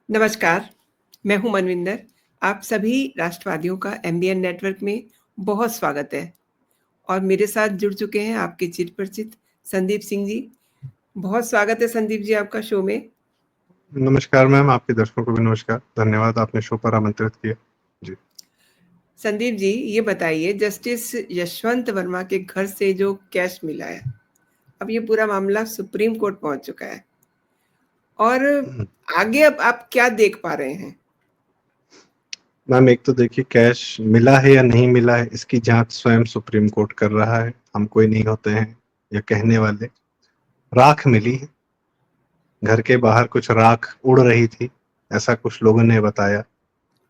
नमस्कार, मैं हूँ मनविंदर। आप सभी राष्ट्रवादियों का एमबीएन नेटवर्क में बहुत स्वागत है और मेरे साथ जुड़ चुके हैं आपके चिरपरिचित संदीप सिंह जी। बहुत स्वागत है संदीप जी आपका शो में। नमस्कार मैम, आपके दर्शकों को भी नमस्कार। धन्यवाद आपने शो पर आमंत्रित किया। जी। संदीप जी, ये बताइए, जस्टिस यशवंत वर्मा के घर से जो कैश मिला है, अब ये पूरा मामला सुप्रीम कोर्ट पहुंच चुका है और आगे अब आप क्या देख पा रहे हैं? मैम, एक तो देखिए, कैश मिला है या नहीं मिला है इसकी जांच स्वयं सुप्रीम कोर्ट कर रहा है। हम कोई नहीं होते हैं या कहने वाले। राख मिली है, घर के बाहर कुछ राख उड़ रही थी, ऐसा कुछ लोगों ने बताया। एक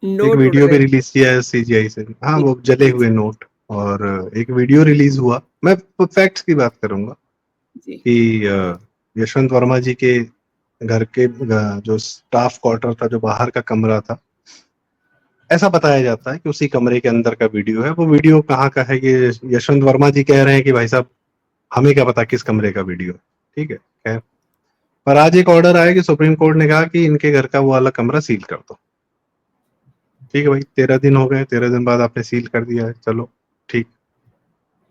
नोट उड़ वीडियो भी रहे रिलीज किया है सीजीआई से। हाँ, जी, वो जले जी, हुए नोट। और एक वीडियो रिलीज हुआ। मैं फैक्ट्स की बात करूंगा जी, कि यशवंत वर्मा जी के घर के जो स्टाफ क्वार्टर था, जो बाहर का कमरा था, ऐसा बताया जाता है कि उसी कमरे के अंदर का वीडियो है। वो वीडियो कहाँ का है, ये यशवंत वर्मा जी कह रहे हैं कि भाई साहब, हमें क्या पता किस कमरे का वीडियो है। ठीक है, खैर। पर आज एक ऑर्डर आया कि सुप्रीम कोर्ट ने कहा कि इनके घर का वो वाला कमरा सील कर दो। ठीक है भाई, 13 दिन हो गए, 13 दिन बाद आपने सील कर दिया है, चलो ठीक।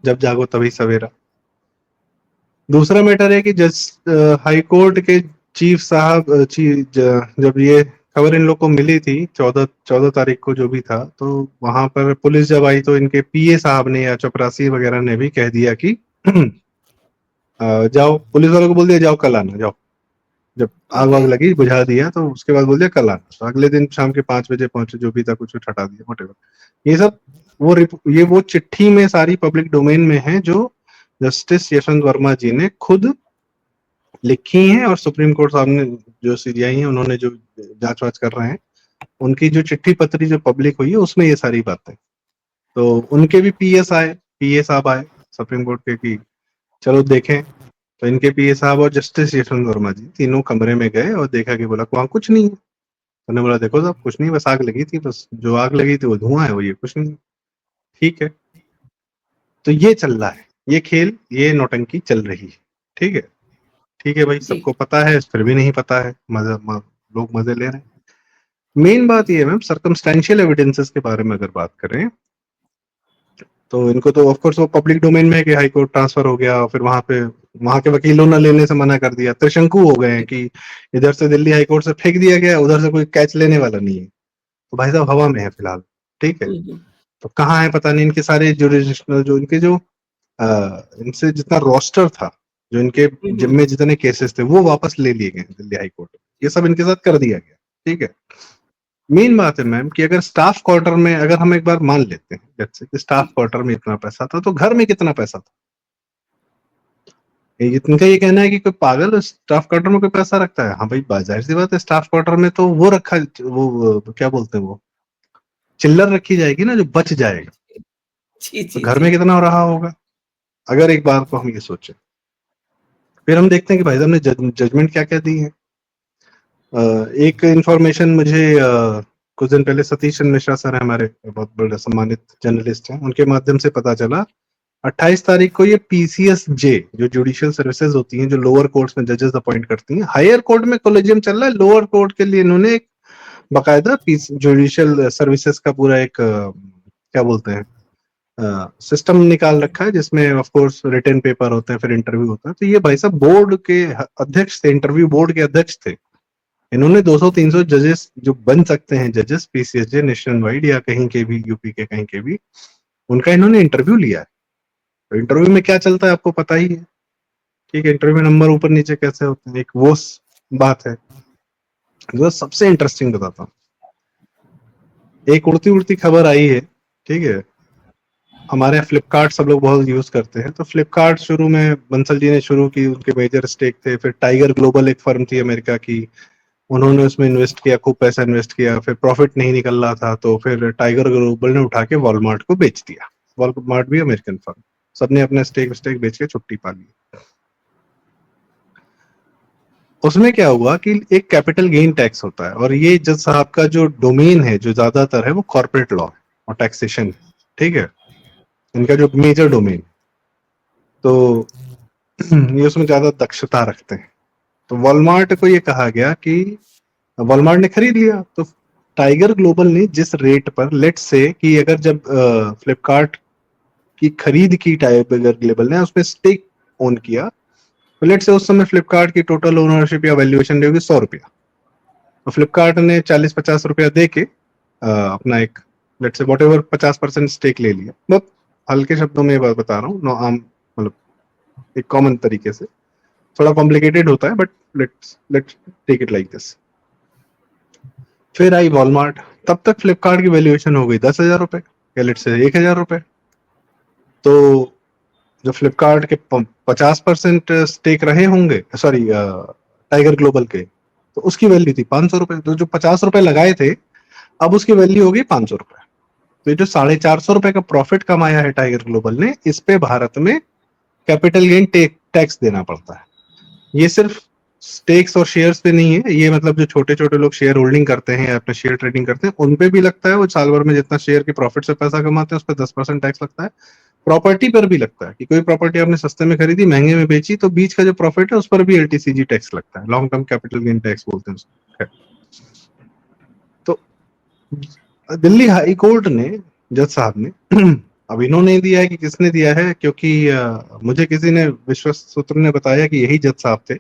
जब जागो तभी सवेरा। दूसरा मैटर है कि हाई कोर्ट के चीफ साहब जब ये खबर इन लोग को मिली थी 14 तारीख को जो भी था, तो वहां पर पुलिस जब आई तो इनके पीए साहब ने या चपरासी वगैरह ने भी कह दिया कि जाओ, पुलिस वालों को बोल दिया जाओ कल आना, जाओ। जब आग ओके, वाग लगी, बुझा दिया, तो उसके बाद बोल दिया कल आना। तो अगले दिन शाम के 5 बजे पहुंचे, जो भी था कुछ हटा दिया, वhatever। ये सब ये वो चिट्ठी में सारी पब्लिक डोमेन में है जो जस्टिस यशवंत वर्मा जी ने खुद लिखी हैं, और सुप्रीम कोर्ट सामने जो सीजीआई है उन्होंने जो जांच वाच कर रहे हैं, उनकी जो चिट्ठी पत्री जो पब्लिक हुई है उसमें ये सारी बातें। तो उनके भी पीए साहब आए सुप्रीम कोर्ट के कि चलो देखें। तो इनके पीए साहब और जस्टिस यशवंत वर्मा जी तीनों कमरे में गए और देखा कि बोला वहां कुछ नहीं है। उन्होंने बोला देखो साहब, कुछ नहीं, बस आग लगी थी, बस जो आग लगी थी वो धुआं है, वो ये कुछ नहीं। ठीक है। तो ये चल रहा है, ये खेल, ये नौटंकी चल रही है। ठीक है। ठीक है भाई, जी, सबको पता है, फिर भी नहीं पता है, लोग मजे ले रहे हैं। मेन बात ये है मैम, सर्कमस्टेंशियल एविडेंसेस के बारे में अगर बात करें, तो इनको तो ऑफ कोर्स वो पब्लिक डोमेन में है कि हाई कोर्ट ट्रांसफर हो गया, और फिर वहां के वकीलों ने लेने से मना कर दिया, त्रिशंकु हो गए हैं कि इधर से दिल्ली हाई कोर्ट से फेंक दिया गया, उधर से कोई कैच लेने वाला नहीं है। तो भाई साहब हवा में है फिलहाल। ठीक है। हम्म, तो कहाँ है पता नहीं, इनके सारे जुरिडिक्शनल जो इनके जो इनसे जितना रोस्टर था, जो इनके हम्म, जिम्मे जितने केसेस थे, वो वापस ले लिए गए दिल्ली हाई कोर्ट। ये सब इनके साथ कर दिया गया। ठीक है। मेन बात है मैम कि अगर स्टाफ क्वार्टर में, अगर हम एक बार मान लेते हैं जैसे कि स्टाफ जी, क्वार्टर में इतना पैसा था, तो घर में कितना पैसा था? इनका ये कहना है कि कोई पागल स्टाफ क्वार्टर में कोई पैसा रखता है? हाँ भाई, जाहिर सी बात है, स्टाफ क्वार्टर में तो वो रखा, वो क्या बोलते हैं, वो चिल्लर रखी जाएगी ना, जो बच जाएगा। जी, तो जी, घर जी, में कितना रहा होगा, अगर एक बार को हम ये सोचें। फिर हम देखते हैं कि भाई साहब ने जजमेंट क्या क्या दी है। एक इंफॉर्मेशन मुझे कुछ दिन पहले सतीश चंद्र मिश्रा सर है, हमारे बहुत बड़े सम्मानित जर्नलिस्ट हैं, उनके माध्यम से पता चला। 28 तारीख को ये पीसीएस जे, जो जुडिशियल सर्विसेज होती हैं, जो लोअर कोर्ट्स में जजेस अपॉइंट करती हैं, हायर कोर्ट में कोलेजियम चल रहा है, लोअर कोर्ट के लिए इन्होंने एक बाकायदा जुडिशियल सर्विसेज का पूरा एक क्या बोलते हैं, सिस्टम निकाल रखा है, जिसमें ऑफ कोर्स रिटन पेपर होते हैं, फिर इंटरव्यू होता है। तो ये भाई साहब बोर्ड के अध्यक्ष थे, इंटरव्यू बोर्ड के अध्यक्ष थे। इन्होंने 200-300 जजेस जो बन सकते हैं जजेस पीसीएसजे नेशनल वाइड या कहीं के भी, यूपी के कहीं के भी, उनका इन्होंने इंटरव्यू लिया है। तो इंटरव्यू में क्या चलता है आपको पता ही है। ठीक है। इंटरव्यू में नंबर ऊपर नीचे कैसे होते हैं, एक वो बात है। जो सबसे इंटरेस्टिंग बताता हूँ, एक उड़ती उड़ती खबर आई है। ठीक है। हमारे यहाँ फ्लिपकार्ट सब लोग बहुत यूज करते हैं, तो फ्लिपकार्ट शुरू में बंसल जी ने शुरू की, उनके मेजर स्टेक थे। फिर टाइगर ग्लोबल एक फर्म थी अमेरिका की, उन्होंने उसमें इन्वेस्ट किया, खूब पैसा इन्वेस्ट किया, फिर प्रॉफिट नहीं निकल रहा था, तो फिर टाइगर ग्लोबल ने उठा के वॉलमार्ट को बेच दिया। वॉलमार्ट भी अमेरिकन फर्म, सबने अपने स्टेक स्टेक बेच के छुट्टी पा ली। उसमें क्या हुआ कि एक कैपिटल गेन टैक्स होता है, और ये जज साहब का जो डोमेन है जो ज्यादातर है वो कॉर्पोरेट लॉ और टैक्सेशन। ठीक है। इनका जो मेजर डोमेन, तो ये उसमें ज्यादा दक्षता रखते हैं। तो वॉलमार्ट को ये कहा गया कि वॉलमार्ट ने खरीद लिया, तो टाइगर ग्लोबल ने जिस रेट पर, लेट्स से कि अगर जब फ्लिपकार्ट की खरीद की टाइगर ग्लोबल ने, उसमें स्टेक ओन किया, तो लेट्स से उस समय फ्लिपकार्ट की टोटल ओनरशिप या वैल्यूएशन रहेगी 100 रुपया, तो फ्लिपकार्ट ने 40-50 रुपया दे के अपना एक let's say what ever 50% stake ले लिया। बहुत हल्के शब्दों में ये बात बता रहा हूँ, आम मतलब एक कॉमन तरीके से, थोड़ा कॉम्प्लिकेटेड होता है but let's let's take it like this. फिर आई वॉलमार्ट, तब तक फ्लिपकार्ट की वैल्यूएशन हो गई 10,000 रुपए या लेट्स से 1,000 रुपए। तो जो फ्लिपकार्ट के 50% स्टेक रहे होंगे, सॉरी टाइगर ग्लोबल के, तो उसकी वैल्यू थी 500 रुपए। तो जो 50 रुपए लगाए थे, अब उसकी वैल्यू हो गई 500 रुपए। तो ये जो 450 रुपए का प्रॉफिट कमाया है टाइगर ग्लोबल ने, इस पे भारत में कैपिटल गेन टैक्स देना पड़ता है। ये सिर्फ स्टेक्स और शेयर्स पे नहीं है, ये मतलब जो छोटे छोटे लोग शेयर होल्डिंग करते हैं या अपने शेयर ट्रेडिंग करते हैं, उन पे भी लगता है। वो साल भर में जितना शेयर के प्रॉफिट से पैसा कमाते हैं, उस पर 10% टैक्स लगता है। प्रॉपर्टी पर भी लगता है कि कोई प्रॉपर्टी आपने सस्ते में खरीदी, महंगे में बेची, तो बीच का जो प्रॉफिट है उस पर भी एलटीसीजी टैक्स लगता है, long term capital gain tax बोलते हैं उसको। तो दिल्ली हाई कोर्ट ने, जज साहब ने अब इन्होंने दिया है कि किसने दिया है, क्योंकि मुझे किसी ने विश्वस्त सूत्र ने बताया कि यही जज साहब थे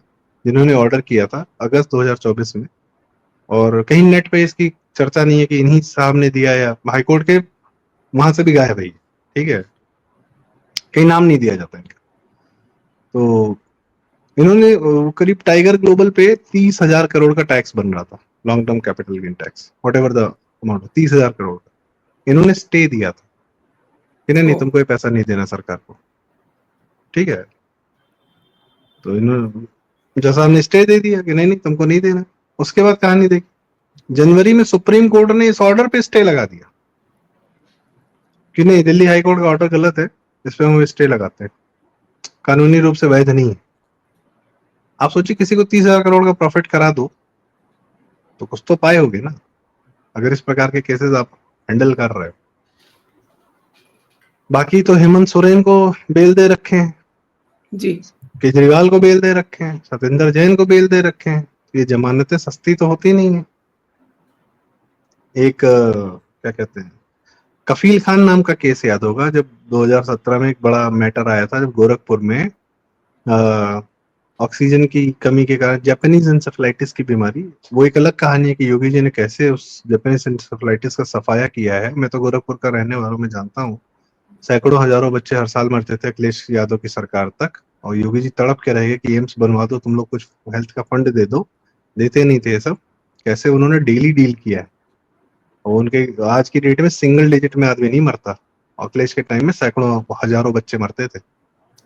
जिन्होंने ऑर्डर किया था अगस्त 2024 में, और कहीं नेट पे इसकी चर्चा नहीं है कि इन्हीं साहब ने दिया, या हाईकोर्ट के वहां से भी गायब है, ठीक है, कहीं नाम नहीं दिया जाता इनका। तो इन्होंने करीब टाइगर ग्लोबल पे 30,000 करोड़ का टैक्स बन रहा था, long term capital gain tax, what ever the amount, 30,000 crore का इन्होंने स्टे दिया था कि नहीं तुमको ये पैसा नहीं देना सरकार को, ठीक है। तो इन्होंने, जैसा हमने स्टे दे दिया कि नहीं तुमको नहीं देना। उसके बाद कहानी देखी, जनवरी में सुप्रीम कोर्ट ने इस ऑर्डर पे स्टे लगा दिया कि नहीं, दिल्ली हाई कोर्ट का ऑर्डर गलत है, इस पे हम स्टे लगाते हैं, कानूनी रूप से वैध नहीं है। आप सोचिए किसी को 30,000 करोड़ का प्रॉफिट करा दो तो कुछ तो पाए होगे ना, अगर इस प्रकार के केसेस आप हैंडल कर रहे हो। बाकी तो हेमंत सोरेन को बेल दे रखे हैं जी, केजरीवाल को बेल दे रखे हैं, सत्येंद्र जैन को बेल दे रखे हैं। ये जमानतें सस्ती तो होती नहीं है। एक क्या कहते हैं, कफील खान नाम का केस याद होगा, जब 2017 में एक बड़ा मैटर आया था, जब गोरखपुर में ऑक्सीजन की कमी के कारण जापानीज इंसेफेलाइटिस की बीमारी, वो एक अलग कहानी है कि योगी जी ने कैसे उस जापानीज इंसेफेलाइटिस का सफाया किया है। मैं तो गोरखपुर का रहने वालों में जानता हूँ, सैकड़ों हजारों बच्चे हर साल मरते थे अखिलेश यादव की सरकार तक, और योगी जी तड़प के रह गए कि एम्स बनवा दो, तुम लोग कुछ हेल्थ का फंड दे दो, देते नहीं थे ये सब। कैसे उन्होंने डेली डील किया है, और उनके आज की डेट में सिंगल डिजिट में आदमी नहीं मरता, अखिलेश के टाइम में सैकड़ों हजारों बच्चे मरते थे।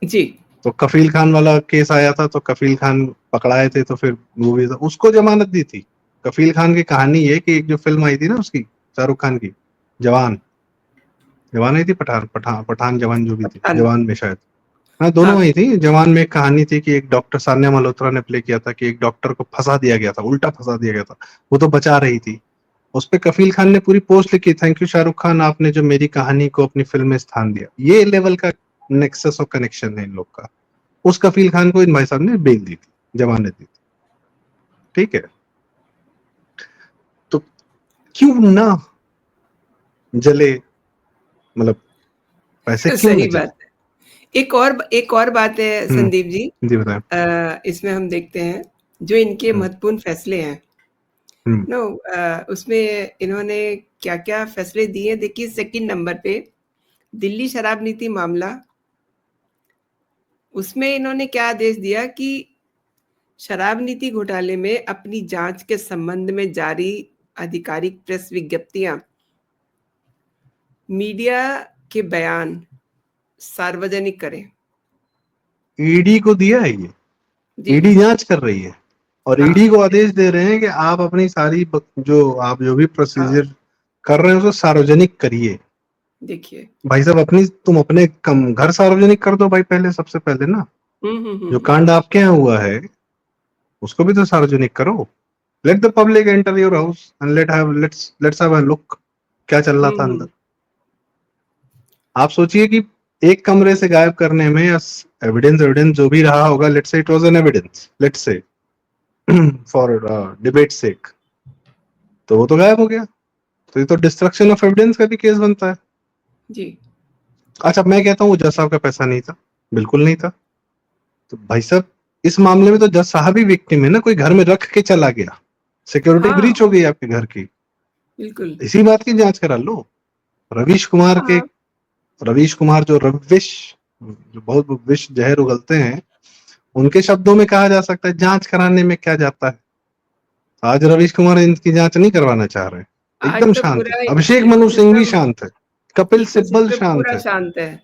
जी। तो कफील खान वाला केस आया था, तो कफील खान पकड़ाए थे, तो फिर वो भी उसको जमानत दी थी। कफील खान की कहानी ये कि एक जो फिल्म आई थी ना उसकी, शाहरुख खान की, जवान आई थी, पठान जवान जो भी थी, जवान में शायद, हाँ दोनों आई थी। जवान में एक कहानी थी कि एक डॉक्टर, सान्या मल्होत्रा ने प्ले किया था, कि एक डॉक्टर को फंसा दिया गया था, उल्टा फंसा दिया गया था, वो तो बचा रही थी। उस पे कफील खान ने पूरी पोस्ट लिखी, थैंक यू शाहरुख खान, आपने जो मेरी कहानी को अपनी फिल्म में स्थान दिया। ये लेवल का नेक्सस और कनेक्शन है इन लोग का। उस कफील खान को इन भाई साहब ने बेल दी थी, जमानत दी थी, ठीक है। तो क्यों ना जले, मतलब पैसे क्यों सही ना जले। बात है। एक और बात है संदीप जी, जी बताएं। इसमें हम देखते हैं जो इनके महत्वपूर्ण फैसले हैं, नो उसमें इन्होंने क्या-क्या फैसले दिए। देखिए सेकंड नंबर पे दिल्ली शराब नीति मामला, उसमें इन्होंने क्या आदेश दिया कि शराब नीति घोटाले में अपनी जांच के संबंध में जारी आधिकारिक प्रेस विज्ञप्तियां, मीडिया के बयान सार्वजनिक करें। ईडी को दिया है ये, जी, ईडी जांच कर रही है, और हाँ, ईडी को आदेश दे रहे हैं कि आप अपनी सारी जो भी हाँ, प्रोसीजर कर रहे हैं उसको सार्वजनिक करिए। देखिए। भाई साहब तुम अपने घर सार्वजनिक कर दो भाई, पहले सबसे पहले ना, जो हुँ। कांड आपके यहाँ हुआ है उसको भी तो सार्वजनिक करो। Let the public enter your house and let's have a look, क्या चल रहा था अंदर। आप सोचिए कि एक कमरे से गायब करने में, या एविडेंस जो भी रहा होगा, let's say it was an evidence, let's say for debate sake, तो वो तो गायब हो गया। तो ये तो डिस्ट्रक्शन ऑफ एविडेंस का भी केस बनता है। जी। अच्छा, मैं कहता हूँ जज साहब का पैसा नहीं था, बिल्कुल नहीं था। तो भाई साहब, इस मामले में तो जज साहब ही विक्टिम है ना, कोई घर में रख के चला गया, सिक्योरिटी हाँ, ब्रीच हो गई आपके घर की, बिल्कुल। इसी बात की जांच करा लो। रवीश कुमार के, हाँ, रवीश कुमार जो रविश, जो बहुत विष जहर उगलते हैं, उनके शब्दों में कहा जा सकता है जांच कराने में क्या जाता है। आज रवीश कुमार इनकी जांच नहीं करवाना चाह रहे, आज एकदम तो शांत है। पूरा अभिषेक मनु सिंह भी इकोसिस्टम शांत है, कपिल सिब्बल इकोसिस्टम शांत पूरा है, शांत है,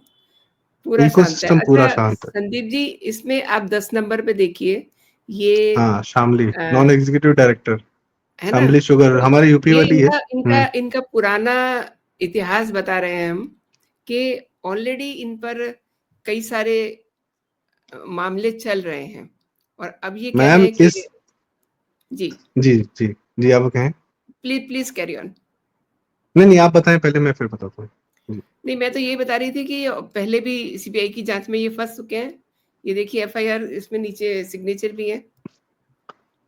पूरा शांत है। इकोसिस्टम पूरा अच्छा शांत है। संदीप जी, इसमें आप 10 नंबर पे देखिए, ये हाँ, शामली अ, नॉन एग्जीक्यूटिव डायरेक्टर, है ना? शामली शुगर तो हमारी यूपी ये वाली है। इनका इनका इनका पुराना इतिहास बता रहे हैं हम कि ऑलरेडी इन पर कई सारे मामले चल रहे हैं और अब ये कह रहे मैम हैं कि इस, जी, जी जी जी, आप कहें। Please please carry on. नहीं नहीं, आप बताएं पहले, मैं फिर बताता हूँ जी। नहीं, मैं तो यही बता रही थी कि पहले भी सीबीआई की जांच में ये फंस चुके हैं। ये देखिए एफआईआर, इसमें नीचे सिग्नेचर भी है।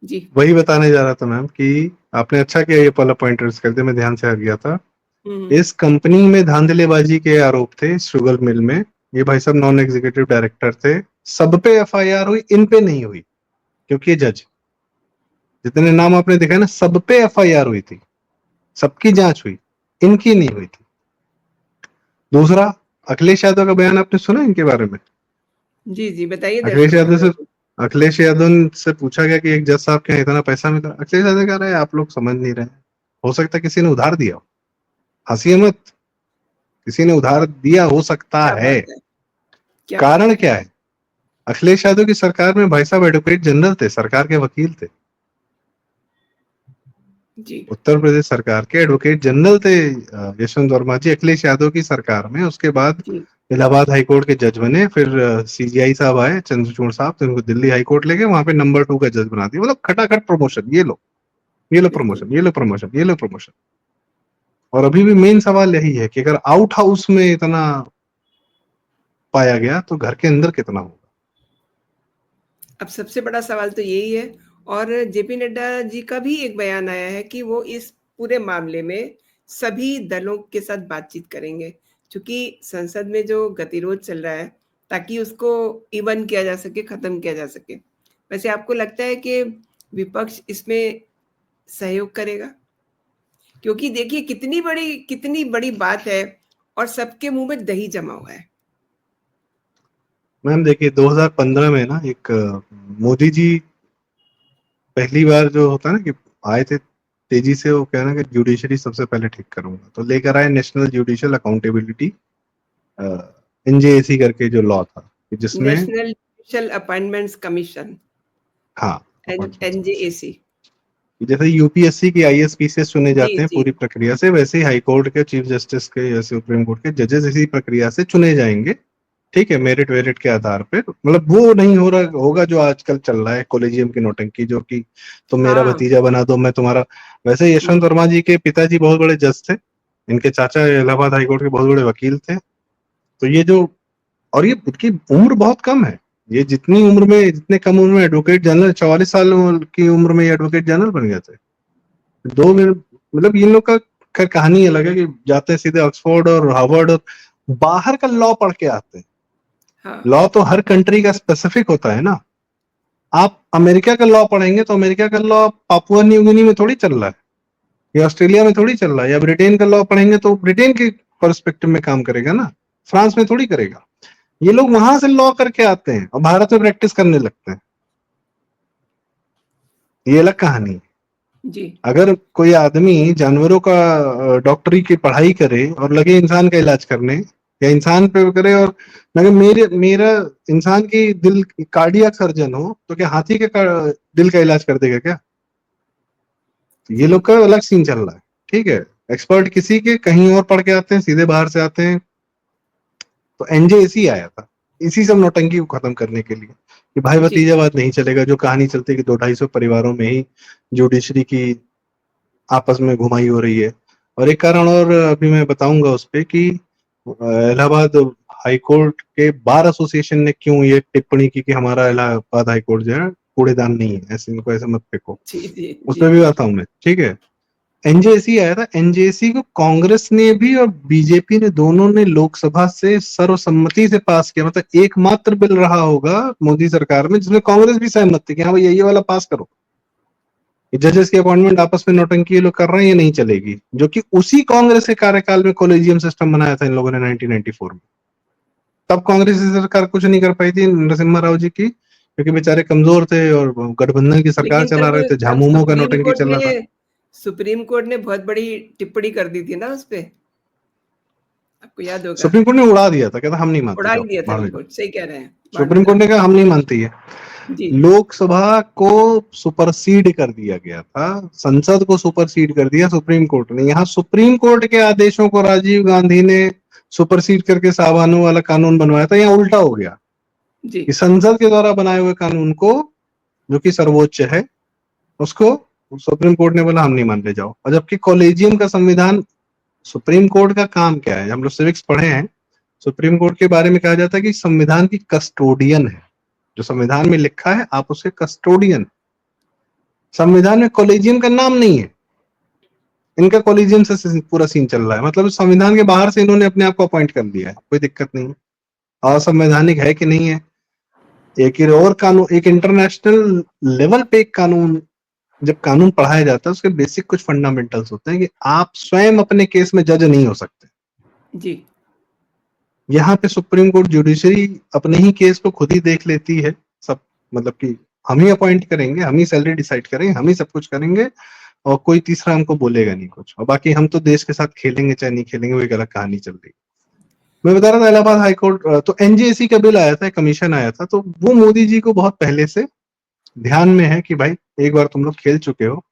जी। वही बताने जा रहा था मैम कि आपने अच्छा किया ये वाला पॉइंट रेज कर दिया, मैं ध्यान से हट गया था। हम्म। इस कंपनी में धांधलेबाजी के आरोप थे, शुगर मिल में। ये भाई साहब नॉन एग्जीक्यूटिव डायरेक्टर थे, सब पे एफआईआर हुई, इन पे नहीं हुई, क्योंकि ये जज, जितने नाम आपने देखा है ना, सब पे एफआईआर हुई थी, सबकी जांच हुई, इनकी नहीं हुई थी। दूसरा, अखिलेश यादव का बयान आपने सुना इनके बारे में? जी जी, बताइए अखिलेश दर्शकों को यादव से, जरूर। अखिलेश यादव से पूछा गया कि एक जज साहब के यहाँ इतना पैसा मिला, अखिलेश यादव कह रहे हैं आप लोग समझ नहीं रहे, हो सकता है किसी ने उधार दिया हो, हंसिए मत, किसी ने उधार दिया हो सकता क्या है। बात है, क्या बात कारण है। क्या है? अखिलेश यादव की सरकार में भाई साहब एडवोकेट जनरल थे, सरकार के वकील थे, जी उत्तर प्रदेश सरकार के एडवोकेट जनरल थे यशवंत वर्मा जी, अखिलेश यादव की सरकार में। उसके बाद जी इलाहाबाद हाई कोर्ट के जज बने, फिर सीजीआई साहब आए, चंद्रचूड़ साहब, तो उनको दिल्ली हाई कोर्ट ले गए, वहां पे नंबर 2 का जज बना दिया। मतलब खटाखट प्रमोशन, ये लो बिल्कुल। प्रमोशन, ये लो प्रमोशन, ये लो प्रमोशन। और अभी भी मेन सवाल यही है कि अगर आउट हाउस में इतना पाया गया तो घर के अंदर कितना होगा। अब सबसे बड़ा सवाल तो यही है। और जेपी नड्डा जी का भी एक बयान आया है कि वो इस पूरे मामले में सभी दलों के साथ बातचीत करेंगे, क्योंकि संसद में जो गतिरोध चल रहा है, ताकि उसको इवन किया जा सके, खत्म किया जा सके। वैसे आपको लगता है कि विपक्ष इसमें सहयोग करेगा? क्योंकि देखिए कितनी बड़ी बात है और सबके मुंह में दही जमा हुआ है। मैम देखिए, 2015 में ना एक मोदी जी पहली बार जो होता है ना कि आए थे तेजी से, वो कहना कि जुडिशरी सबसे पहले ठीक करूंगा, तो लेकर आए नेशनल जुडिशियल अकाउंटेबिलिटी, एनजेएसी करके जो लॉ था, कि जिसमें, नेशनल जुडिशियल अपॉइंटमेंट्स कमीशन, हाँ, एनजेएसी। जैसे यूपीएससी की आईएएस चुने जी जाते हैं जी। पूरी प्रक्रिया से, वैसे ही हाई कोर्ट के चीफ जस्टिस के या सुप्रीम कोर्ट के जजेस इसी प्रक्रिया से चुने जाएंगे। ठीक है, मेरिट वेरिट के आधार पे, मतलब वो नहीं हो रहा होगा जो आजकल चल रहा है कॉलेजियम की नौटंकी, जो कि तुम मेरा हाँ। भतीजा बना दो, मैं तुम्हारा। वैसे यशवंत वर्मा जी के पिताजी बहुत बड़े जज थे, इनके चाचा इलाहाबाद हाईकोर्ट के बहुत बड़े वकील थे। तो ये जो, और ये इनकी उम्र बहुत कम है, ये जितनी उम्र में, जितने कम उम्र में एडवोकेट जनरल, 44 साल की उम्र में एडवोकेट जनरल बन गए थे। दो मिनट, मतलब इन लोग का खैर कहानी अलग है कि जाते हैं सीधे ऑक्सफोर्ड और हार्वर्ड और बाहर का लॉ पढ़ के आते हैं। हाँ। लॉ तो हर कंट्री का स्पेसिफिक होता है ना। आप अमेरिका का लॉ पढ़ेंगे तो अमेरिका का लॉ पापुआ न्यू गिनी में थोड़ी चल रहा है, या ऑस्ट्रेलिया में थोड़ी चल रहा है, या ब्रिटेन का लॉ पढ़ेंगे तो ब्रिटेन के पर्सपेक्टिव में काम करेगा ना, फ्रांस में थोड़ी करेगा। ये लोग वहां से लॉ करके आते हैं और भारत में प्रैक्टिस करने लगते हैं, ये अलग कहानी है। जी अगर कोई आदमी जानवरों का डॉक्टरी की पढ़ाई करे और लगे इंसान का इलाज करने, या इंसान पे करे, और मगर मेरा इंसान की दिल कार्डियक सर्जन हो, तो क्या हाथी के दिल का इलाज कर देगा क्या? तो ये जी। लोग का अलग सीन चल रहा है। ठीक है, एक्सपर्ट किसी के कहीं और पढ़ के आते हैं, सीधे बाहर से आते हैं। तो एनजेएसी आया था इसी सब नौटंकी को खत्म करने के लिए, कि भाई जी भतीजावाद नहीं चलेगा, जो कहानी चलती है कि 200-250 परिवारों में ही जुडिशरी की आपस में घुमाई हो रही है। और एक कारण और अभी मैं बताऊंगा उस पे कि इलाहाबाद हाई कोर्ट के बार एसोसिएशन ने क्यों ये टिप्पणी की कि हमारा इलाहाबाद हाई कोर्ट जो है कूड़ेदान नहीं है, ऐसे इनको ऐसे मत फेंको, जी जी उस जी। पर भी आता हूँ मैं। ठीक है, एनजेसी आया था, एनजेसी को कांग्रेस ने भी और बीजेपी ने, दोनों ने लोकसभा से सर्वसम्मति से पास किया। मतलब एकमात्र बिल रहा होगा मोदी सरकार में जिसमें कांग्रेस भी सहमत थी कि हाँ भाई ये वाला पास करो। जजेस की अपॉइंटमेंट आपस में नौटंकी ये लोग कर रहे हैं, ये नहीं चलेगी, जो कि उसी कांग्रेस के कार्यकाल में कॉलेजियम सिस्टम बनाया था इन लोगों ने 1994 में। तब कांग्रेस की सरकार कुछ नहीं कर पाई थी नरसिम्हा राव जी की, क्योंकि बेचारे कमजोर थे और गठबंधन की सरकार लेकिन चला तब रहे थे, तब झामुमो का नौटंकी चल रहा था। सुप्रीम कोर्ट ने बहुत बड़ी टिप्पणी कर दी थी ना उस पे, आपको याद होगा। सुप्रीम कोर्ट ने उड़ा दिया था, कहता हम नहीं मानते, उड़ा ही जाओ दिया था बाहर उनको, जाओ। सही कह रहे हैं। सुप्रीम कोर्ट ने कहा हम नहीं मानती है। जी लोकसभा को सुपरसीड कर दिया गया था, संसद को सुपरसीड कर दिया सुप्रीम कोर्ट ने। यहाँ सुप्रीम कोर्ट के आदेशों को राजीव गांधी ने सुपरसीड करके सावानों वाला कानून बनवाया था। यहाँ उल्टा हो गया जी कि संसद के द्वारा बनाए हुए कानून को, जो कि सर्वोच्च है, उसको सुप्रीम कोर्ट ने बोला हम नहीं मान ले, जाओ। और जबकि कॉलेजियम का संविधान, सुप्रीम कोर्ट का काम क्या है, हम लोग सिविक्स पढ़े हैं, सुप्रीम कोर्ट के बारे में कहा जाता है कि संविधान की कस्टोडियन है। जो संविधान में लिखा है आप उसके कस्टोडियन। संविधान में कॉलेजियम का नाम नहीं है, इनका कॉलेजियम से पूरा सीन चल रहा है। मतलब संविधान के बाहर से इन्होंने अपने आप को अपॉइंट कर दिया है, कोई दिक्कत नहीं। असंवैधानिक है कि नहीं है, एक और कानून, एक इंटरनेशनल लेवल पे एक कानून, जब कानून पढ़ाया जाता है उसके बेसिक कुछ फंडामेंटल्स होते हैं कि आप स्वयं अपने केस में जज नहीं हो सकते। जी यहाँ पे सुप्रीम कोर्ट जुडिशरी अपने ही केस को खुद ही देख लेती है सब। मतलब कि हम ही अपॉइंट करेंगे, हम ही सैलरी डिसाइड करेंगे, हम ही सब कुछ करेंगे, और कोई तीसरा हमको बोलेगा नहीं कुछ। और बाकी हम तो देश के साथ खेलेंगे चाहे नहीं खेलेंगे, वो एक अलग कहानी चल रही। मैं बता रहा था इलाहाबाद हाईकोर्ट, तो एनजेसी का बिल आया था, कमीशन आया था, तो वो मोदी जी को बहुत पहले से ध्यान में है कि भाई एक बार तुम लोग खेल चुके हो।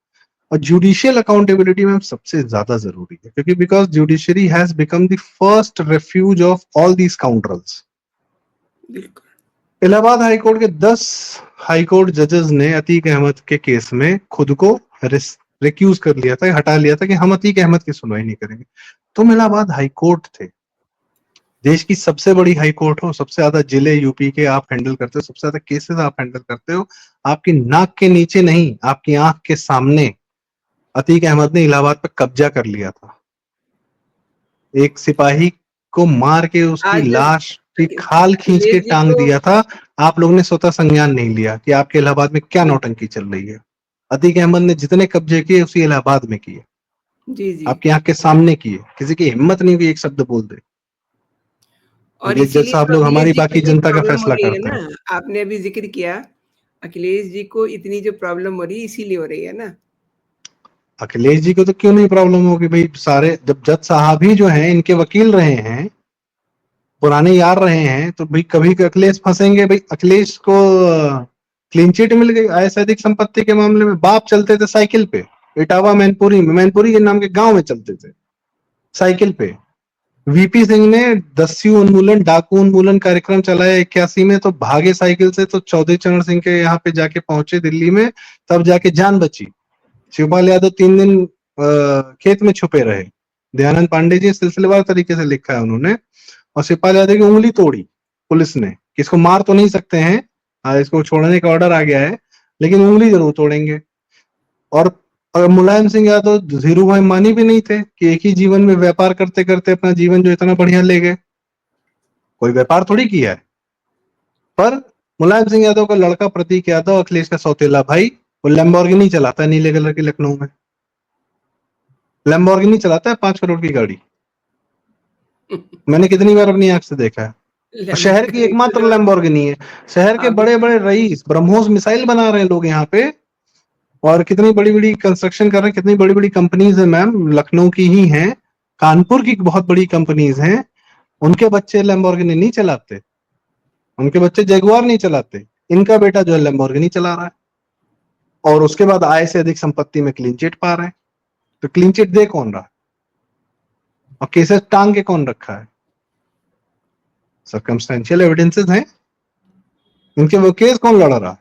और जुडिशियल अकाउंटेबिलिटी में सबसे ज्यादा जरूरी है, क्योंकि because judiciary has become the first refuge of all these scoundrels. बिल्कुल। इलाहाबाद हाईकोर्ट के 10 हाईकोर्ट जजेस ने अतीक अहमद के केस में खुद को रिक्यूज कर लिया था, हटा लिया था कि हम अतीक अहमद की सुनवाई नहीं करेंगे। तुम इलाहाबाद हाईकोर्ट थे, देश की सबसे बड़ी हाईकोर्ट हो, सबसे ज्यादा जिले यूपी के आप हैंडल करते हो, सबसे ज्यादा केसेस आप हैंडल करते हो। आपकी नाक के नीचे नहीं, आपकी आंख के सामने अतीक अहमद ने इलाहाबाद पे कब्जा कर लिया था। एक सिपाही को मार के उसकी आज लाश की खाल खींच के अखिलेश जी टांग को दिया था। आप लोग ने स्वतः संज्ञान नहीं लिया कि आपके इलाहाबाद में क्या नौटंकी चल रही है। अतीक अहमद ने जितने कब्जे किए उसी इलाहाबाद में किए, जी जी आपकी आंख के सामने किए। किसी की हिम्मत नहीं हुई एक शब्द बोल दे। और ये जज इसीलिए साहब तो लोग अखिलेश हमारी जी को बाकी इतनी जनता का प्रॉब्लम हो फैसला रही है करते ना। हैं। आपने अभी जिक्र किया, अखिलेश जी को इतनी जो प्रॉब्लम हो रही है इसीलिए हो रही है ना। अखिलेश जी को तो क्यों नहीं प्रॉब्लम होगी भाई, सारे जब जज साहब ही जो हैं इनके वकील रहे हैं, पुराने यार रहे हैं, तो भाई कभी अखिलेश फंसेंगे। भाई अखिलेश को क्लीन चिट मिल गई ऐसे अधिक संपत्ति के मामले में। बाप चलते थे साइकिल पे, इटावा मैनपुरी में, मैनपुरी के नाम के गांव में चलते थे साइकिल पे। वीपी सिंह ने दस्यु उन्मूलन, डाकू उन्मूलन कार्यक्रम चलाया 81 में, तो भागे साइकिल से, तो चौधरी चरण सिंह के यहाँ पे जाके पहुंचे दिल्ली में, तब जाके जान बची। शिवपाल यादव 3 दिन खेत में छुपे रहे। दयानंद पांडे जी सिलसिलेवार तरीके से लिखा है उन्होंने। और शिवपाल यादव की उंगली तोड़ी पुलिस ने, कि इसको मार तो नहीं सकते हैं, इसको छोड़ने का ऑर्डर आ गया है, लेकिन उंगली जरूर तोड़ेंगे। और मुलायम सिंह यादव धीरू भाई मानी भी नहीं थे कि एक ही जीवन में व्यापार करते करते अपना जीवन जो इतना बढ़िया ले गए। कोई व्यापार थोड़ी किया है। पर मुलायम सिंह यादव का लड़का प्रतीक यादव, अखिलेश का सौतेला भाई, वो लैम्बोर्गिनी चलाता है नीले कलर की लखनऊ में। लैम्बोर्गिनी चलाता है 5 करोड़ की गाड़ी। मैंने कितनी बार अपनी आंख से देखा है। और शहर की लैम्बोर्गिनी एकमात्र तो लैम्बोर्गिनी है। शहर के बड़े बिल्कुल। बड़े रईस ब्रह्मोस मिसाइल बना रहे हैं लोग यहाँ पे, और कितनी बड़ी बड़ी कंस्ट्रक्शन कर रहे हैं, कितनी बड़ी बड़ी कंपनीज है मैम, लखनऊ की ही हैं, कानपुर की बहुत बड़ी कंपनीज हैं। उनके बच्चे लैम्बोर्गिनी नहीं चलाते, उनके बच्चे जगुआर नहीं चलाते। इनका बेटा जो है लैम्बोर्गिनी चला रहा है, और उसके बाद आय से अधिक संपत्ति में क्लीन चिट पा रहे हैं। तो क्लीन चिट दे कौन रहा, और केसेस टांग के कौन रखा है? सर्कमस्टेंशियल एविडेंसेस हैं, इनके वो केस कौन लड़ रहा?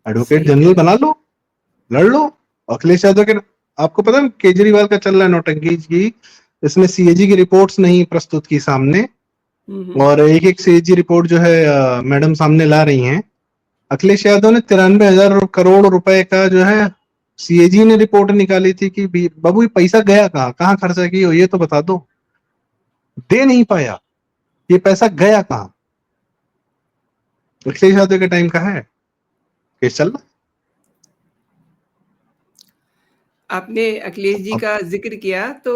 एडवोकेट सही कह जनरल रहे बना लो, लड़ लो। अखिलेश यादव के, आपको पता है केजरीवाल का चल रहा है नौटंकी की, इसने सीएजी की रिपोर्ट्स नहीं प्रस्तुत की सामने, और एक एक सीएजी रिपोर्ट जो है मैडम सामने ला रही हैं। अखिलेश यादव ने 93,000 करोड़ रुपए का जो है सीएजी ने रिपोर्ट निकाली थी कि बाबू ये पैसा गया कहाँ, कहाँ खर्चा किए हो ये तो बता दो। दे नहीं पाया, ये पैसा गया कहाँ? अखिलेश यादव के टाइम का है, केस चल रहा। आपने अखिलेश जी अब का जिक्र किया तो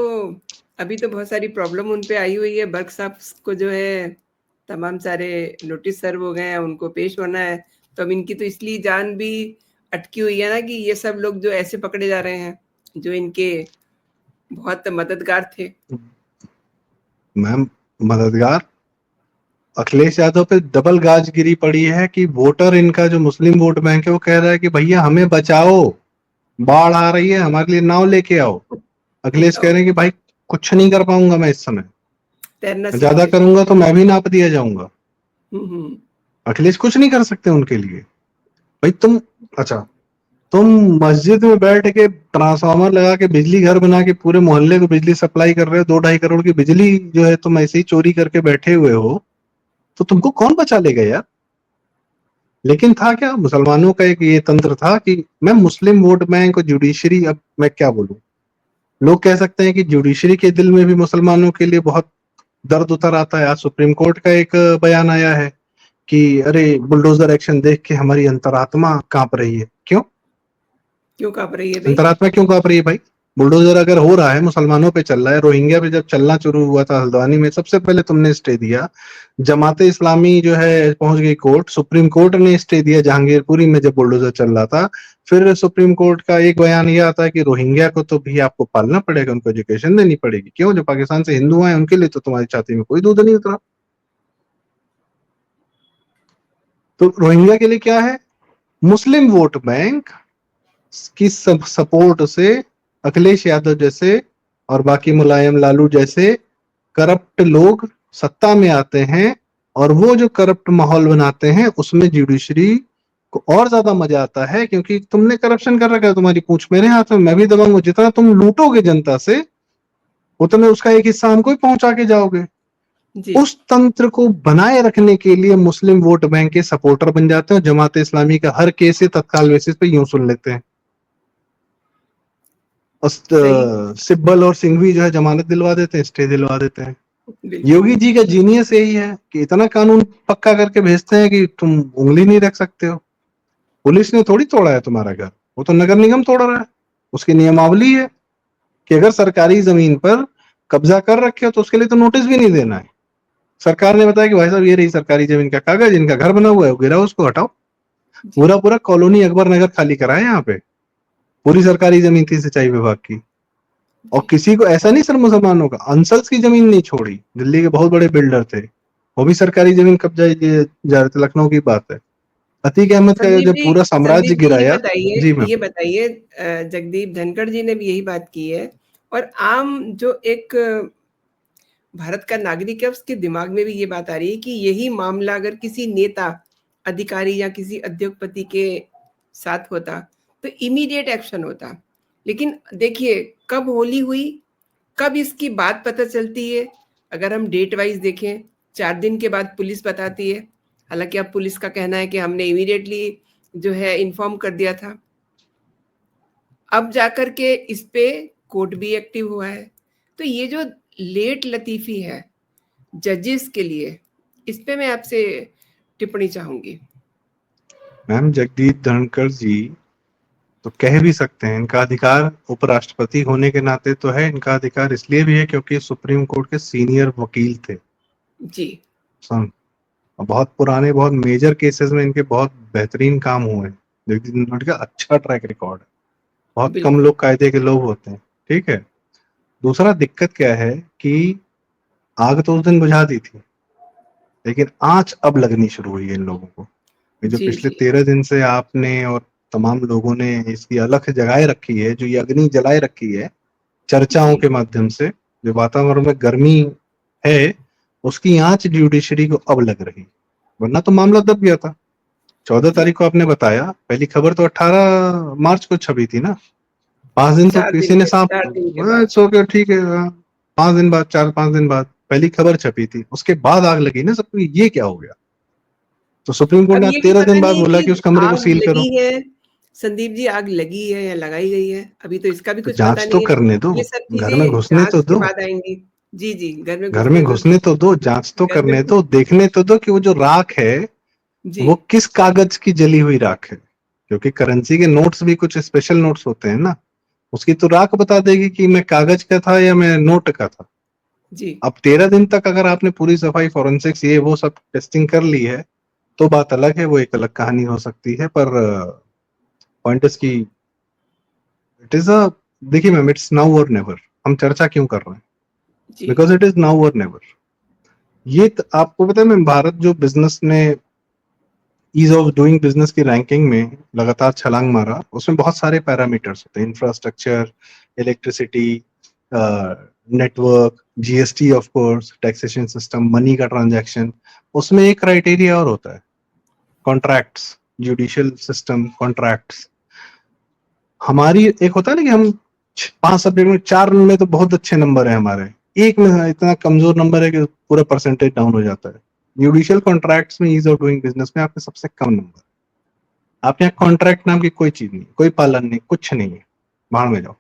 अभी तो बहुत सारी प्रॉब्लम उन पे आई हुई है। बर्क साहब को जो है तमाम सारे नोटिस सर्व हो गए हैं, उनको पेश होना है। तो अब इनकी तो इसलिए जान भी अटकी हुई है ना कि ये सब लोग जो ऐसे पकड़े जा रहे हैं जो इनके बहुत मददगार थे। मैम मददगार अखिलेश यादव पे डबल गाजगिरी पड़ी है कि वोटर इनका जो मुस्लिम वोट बैंक है वो कह रहा है कि भैया हमें बचाओ, बाढ़ आ रही है, हमारे लिए नाव लेके आओ। अखिलेश कह रहे हैं कि भाई कुछ नहीं कर पाऊंगा मैं इस समय, तैरना सीख ज्यादा ले। करूंगा तो मैं भी नाप दिया जाऊंगा। हम्म। अखिलेश कुछ नहीं कर सकते उनके लिए। भाई तुम, अच्छा तुम मस्जिद में बैठ के ट्रांसफार्मर लगा के बिजली घर बना के पूरे मोहल्ले को बिजली सप्लाई कर रहे हो, 2-2.5 करोड़ की बिजली जो है तुम ऐसे ही चोरी करके बैठे हुए हो, तो तुमको कौन बचा लेगा यार? लेकिन था क्या, मुसलमानों का एक ये तंत्र था कि मैं मुस्लिम वोट बैंक और जुडिशरी, अब मैं क्या बोलूं, लोग कह सकते हैं कि जुडिशरी के दिल में भी मुसलमानों के लिए बहुत दर्द उतर आता है। आज सुप्रीम कोर्ट का एक बयान आया है कि अरे बुलडोजर एक्शन देख के हमारी अंतरात्मा कांप रही है। क्यों क्यों कांप रही है भाई? अंतरात्मा क्यों कांप रही है भाई? बुलडोजर अगर हो रहा है, मुसलमानों पे चल रहा है, रोहिंग्या पे जब चलना शुरू हुआ था हल्द्वानी में, सबसे पहले तुमने स्टे दिया। जमाते इस्लामी जो है पहुंच गई कोर्ट, सुप्रीम कोर्ट ने स्टे दिया जहांगीरपुरी में जब बुलडोजर चल रहा था। फिर सुप्रीम कोर्ट का एक बयान यह आता है कि रोहिंग्या को तो भी आपको पालना पड़ेगा, उनको एजुकेशन देनी पड़ेगी। क्यों? जो पाकिस्तान से हिंदू आए उनके लिए तो तुम्हारी छाती में कोई दूध नहीं उतरा। तो रोहिंग्या के लिए क्या है? मुस्लिम वोट बैंक की सब सपोर्ट से अखिलेश यादव जैसे और बाकी मुलायम लालू जैसे करप्ट लोग सत्ता में आते हैं, और वो जो करप्ट माहौल बनाते हैं उसमें जुडिशरी को और ज्यादा मजा आता है, क्योंकि तुमने करप्शन कर रखा है, तुम्हारी पूंछ मेरे हाथ में, मैं भी दबाऊंगा। जितना तुम लूटोगे जनता से उतना उसका एक हिस्सा हमको ही पहुंचा के जाओगे। जी। उस तंत्र को बनाए रखने के लिए मुस्लिम वोट बैंक के सपोर्टर बन जाते हैं, और जमात इस्लामी का हर केस तत्काल बेसिस पे यूं सुन लेते हैं। सही। सिब्बल और सिंघवी जो है जमानत दिलवा देते हैं, स्टे दिलवा देते हैं। बिल्कुल। योगी जी का जीनियस यही है कि इतना कानून पक्का करके भेजते हैं कि तुम उंगली नहीं रख सकते हो। पुलिस ने थोड़ी तोड़ा है तुम्हारा घर, वो तो नगर निगम तोड़ रहा है। उसकी नियमावली है कि अगर सरकारी जमीन पर कब्जा कर रखे हो तो उसके लिए तो नोटिस भी नहीं देना है। सरकार ने बताया कि भाई साहब ये रही सरकारी जमीन का कागज, इनका घर बना हुआ है, गिरा उसको हटाओ। पूरा पूरा कॉलोनी अकबर नगर खाली कराए यहाँ पे, पूरी सरकारी जमीन थी सिंचाई विभाग की। और किसी को ऐसा नहीं, सर मुसलमानों का अंसल्स की जमीन नहीं छोड़ी, दिल्ली के बहुत बड़े बिल्डर थे, वो भी सरकारी जमीन कब्जा जा रहे थे। लखनऊ की बात है, अतीक अहमद का जब पूरा साम्राज्य संदीप जी गिराया। जी मैम। ये बताइए, जगदीप धनखड़ जी ने भी यही बात की है, और आम जो एक भारत का नागरिक है उसके दिमाग में भी ये बात आ रही है कि यही मामला अगर किसी नेता, अधिकारी या किसी उद्योगपति के साथ होता तो इमीडिएट एक्शन होता। लेकिन देखिए कब होली हुई, कब इसकी बात पता चलती है। अगर हम डेट वाइज देखें, 4 दिन के बाद पुलिस बताती है। हालांकि अब पुलिस का कहना है कि हमने इमीडिएटली जो है इन्फॉर्म कर दिया था। अब जाकर के इस पे कोर्ट भी एक्टिव हुआ है। तो ये जो लेट लतीफी है जजेस के लिए, इस पे मैं आपसे टिप्पणी चाहूंगी। मैम जगदीप धनखड़ जी तो कह भी सकते हैं, इनका अधिकार उपराष्ट्रपति होने के नाते तो है, इनका अधिकार इसलिए भी है क्योंकि सुप्रीम कोर्ट के सीनियर वकील थे। जी। बहुत पुराने, बहुत मेजर केसेस में इनके बहुत बेहतरीन काम हुए हैं। जगदीप धनखड़ का अच्छा ट्रैक रिकॉर्ड है, बहुत कम बिल्कुल। लोग कायदे के लोग होते हैं। ठीक है। दूसरा दिक्कत क्या है कि आग तो उस दिन बुझा दी थी, लेकिन आंच अब लगनी शुरू हुई है इन लोगों को। ये जो जी पिछले जी 13 दिन से आपने और तमाम लोगों ने इसकी अलख जगाए रखी है, जो ये अग्नि जलाए रखी है चर्चाओं जी। के माध्यम से, जो वातावरण में गर्मी है, उसकी आंच जुडिशरी को अब लग रही। वरना तो मामला दब गया था। 14 तारीख को आपने बताया, पहली खबर तो 18 मार्च को छपी थी ना। 5 दिन तो किसी ने सांप, 4 दिन के बाद। सो के ठीक है, 5 दिन बाद, 4-5 दिन बाद पहली खबर छपी थी, उसके बाद आग लगी ना सबको, ये क्या हो गया? तो सुप्रीम कोर्ट अब ने आज ये भी 13 दिन पता बाद नहीं बोला कि कि उस कमरे को आग सील करो। लगी है, संदीप जी आग लगी है या लगाई गई है? अभी तो इसका भी तो कुछ पता जांच तो नहीं है। करने दो, ये सब घर में चीज़ें घुसने तो जाँच के दो, बाद आएँगी। जी, जी, घर में घुसने तो दो, जांच तो घर में करने दो, देखने तो दो कि वो जो राख है जी, वो किस कागज की जली हुई राख है, क्योंकि करेंसी के नोट्स भी कुछ स्पेशल नोट्स होते हैं ना, उसकी तो राख बता देगी कि मैं कागज का था या मैं नोट का था। जी, अब 13 दिन तक अगर आपने पूरी सफाई फॉरेंसिक्स ये वो सब टेस्टिंग कर ली है तो बात अलग है, वो एक अलग कहानी हो सकती है, पर पॉइंट इज की इट इज अ, देखिए मैम, इट्स नाउ और नेवर। हम चर्चा क्यों कर रहे हैं? जी, बिकॉज इट इज नाउ और नेवर। ये आपको पता है मैम, भारत जो बिजनेस ने ईज ऑफ डूइंग बिजनेस की रैंकिंग में लगातार छलांग मारा, उसमें बहुत सारे पैरामीटर्स होते हैं, infrastructure, electricity, network, GST, of course taxation system, money का ट्रांजैक्शन। उसमें एक क्राइटेरिया और होता है, कॉन्ट्रैक्ट्स, जुडिशियल सिस्टम, कॉन्ट्रैक्ट्स। हमारी एक होता है ना कि हम 5 सब्जेक्ट में 4 में तो बहुत अच्छे नंबर है हमारे, एक में इतना कमजोर नंबर है कि पूरा परसेंटेज डाउन हो जाता है। जुडिशियल कॉन्ट्रैक्ट्स में, ईज ऑफ डूइंग बिजनेस में आपके सबसे कम नंबर। आपके यहाँ कॉन्ट्रैक्ट नाम की कोई चीज नहीं, कोई पालन नहीं, कुछ नहीं है, भाड़ में जाओ।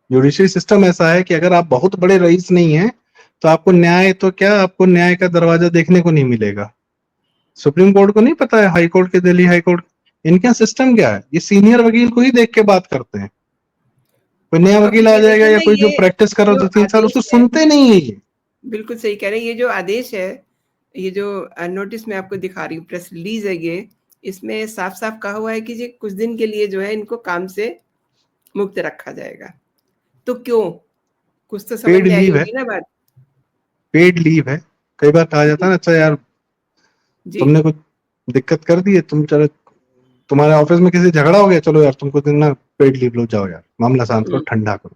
जुडिशियल सिस्टम ऐसा है कि अगर आप बहुत बड़े रईस नहीं है तो आपको न्याय तो क्या, आपको न्याय का दरवाजा देखने को नहीं मिलेगा। सुप्रीम कोर्ट को नहीं पता है, हाई कोर्ट के, दिल्ली हाई कोर्ट, इनका सिस्टम क्या है, ये सीनियर वकील को ही देख के बात करते हैं। कोई नया और वकील फिर आ कह रहे जाएगा थे या ना कोई जो ये प्रैक्टिस कर रहा हो जो 2-3 साल, उसको आदेश है, सुनते नहीं है ये। बिल्कुल सही कह रहे हैं, ये जो आदेश है, ये जो नोटिस मैं आपको दिखा रही हूँ, प्रेस रिलीज़ है ये, इसमें साफ-साफ कहा हुआ है कि ये कुछ दिन के लिए जो है इनको काम से मुक्त रखा जाएगा। तो क्यों? कुछ तो समझ पेड में आई लीव है, होगी ना बात? पेड लीव है। कई बार कहा जाता है जी, ना, अच्छा यार जी, तुमने कुछ दिक्कत कर दी है, तुम चलो, तुम्हारे ऑफिस में किसी झगड़ा हो गया, चलो यार तुम कुछ दिन ना पेड लीव लो, जाओ यार, मामला शांत करो, हुँ, ठंडा करो।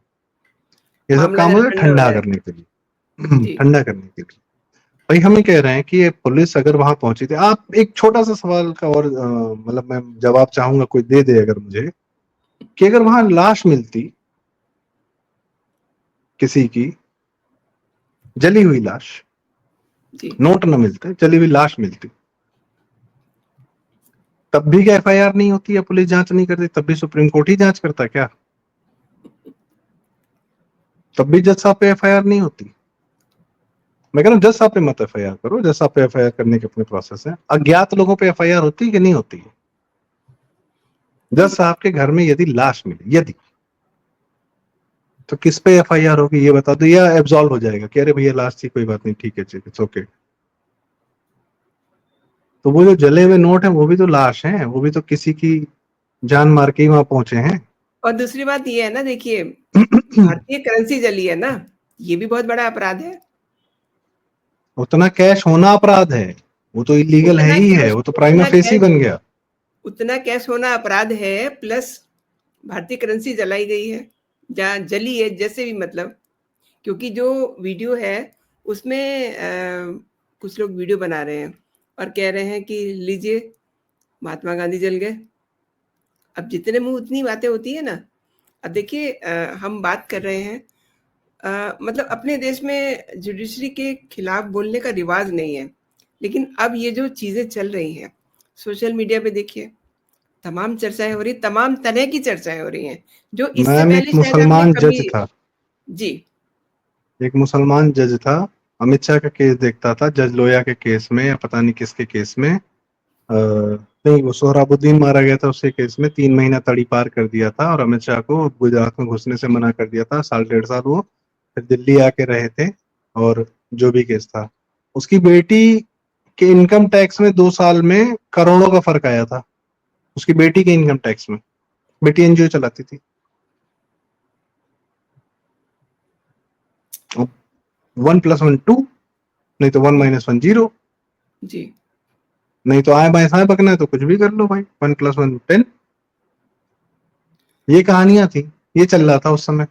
ये सब मामला काम ज़रा होता है ठंडा हो ठंडा जाए। करने के लिए जी, ठंडा करने के लिए। भाई हमें कह रहे हैं कि ये पुलिस अगर वहां पहुंची थी, आप एक छोटा सा सवाल का और मतलब मैं जवाब चाहूंगा कोई दे दे अगर मुझे, कि अगर वहां लाश मिलती किसी की, जली हुई लाश, जी। नोट न मिलते, जली हुई लाश मिलती, तब भी क्या एफआईआर नहीं होती या पुलिस जांच नहीं करती? तब भी सुप्रीम कोर्ट ही जांच करता क्या? तब भी जज साहब पे एफआईआर नहीं होती? मैं कह रहा हूँ जज साहब पे मत एफआईआर करो, जज साहब पे एफआईआर करने के अपने प्रोसेस है। अज्ञात लोगों पे एफआईआर होती है कि नहीं होती है? जज साहब के घर में यदि लाश मिली, यदि, तो किस पे एफआईआर होगी ये बता दो, या एब्सॉल्व हो जाएगा कि अरे भैया लाश थी, कोई बात नहीं, ठीक है, ठीक, इट्स ओके। तो वो जो जले हुए नोट है वो भी तो लाश हैं, वो भी तो किसी की जान मार के ही वहां पहुंचे हैं। और दूसरी बात ये है ना, देखिए, भारतीय करेंसी जली है ना, ये भी बहुत बड़ा अपराध है। उतना कैश होना अपराध है, वो तो इलीगल है उतना ही है, कैश वो तो प्राइमा उतना फेसी कैश बन गया। उतना कैश होना अपराध है, प्लस भारतीय करेंसी जलाई गई है, जहाँ जली है, जैसे भी मतलब, क्योंकि जो वीडियो है उसमें कुछ लोग वीडियो बना रहे हैं और कह रहे हैं कि लीजिए महात्मा गांधी जल गए। अब जितने मुँह उतनी बातें होती है ना। अब देखिए, हम बात कर रहे हैं, मतलब अपने देश में जुडिशरी के खिलाफ बोलने का रिवाज नहीं है, लेकिन अब ये जो चीज़ें चल रही हैं, सोशल मीडिया पे देखिए, तमाम चर्चाएँ हो रही, तमाम तरह की चर्चाएँ हो रही हैं, जो इससे मैम एक पहले शायद आपने मुसलमान जज कभी। था, जी, एक मुसलमान जज था, अमित शाह का केस देखता था, जज लोया के केस में या पता नहीं किसके केस में, नहीं वो सोहराबुद्दीन मारा गया था, उसके केस में 3 महीना तड़ी पार कर दिया था और अमित शाह को गुजरात में घुसने से मना कर दिया था, 1.5 साल वो फिर दिल्ली आके रहे थे। और जो भी केस था, उसकी बेटी के इनकम टैक्स में 2 साल में करोड़ों का फर्क आया था, उसकी बेटी के इनकम टैक्स में। बेटी एनजीओ चलाती थी। 1+1 2, नहीं तो 1-1 0, जी, नहीं तो आए बाएं साए बकना है तो कुछ भी कर लो भाई, 1+1 10। ये कहानियां थी, ये चल रहा था उस समय।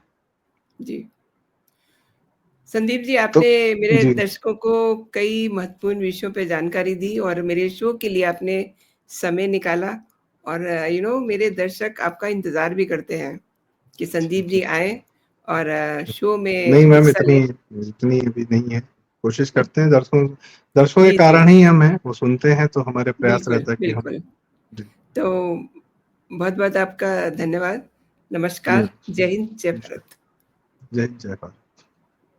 जी। संदीप जी, तो आपने मेरे जी दर्शकों को कई महत्वपूर्ण विषयों पे जानकारी दी और मेरे शो के लिए आपने समय निकाला, और मेरे दर्शक आपका इंतज़ार भी करते हैं कि संदीप जी आएँ और शो में नहीं मैम, हिस्सा इतनी लें। इतनी अभी नहीं है, कोशिश करते हैं, दर्शकों दर्शकों के जी, जी। कारण ही हम हैं, वो सुनते हैं तो हमारे प्रयास बिल्कुल, रहता है कि हम। बिल्कुल। जी। तो बहुत-बहुत आपका धन्यवाद। नमस्कार, जय हिंद, जय नमस्कार। भारत। जय हिंद, जय भारत।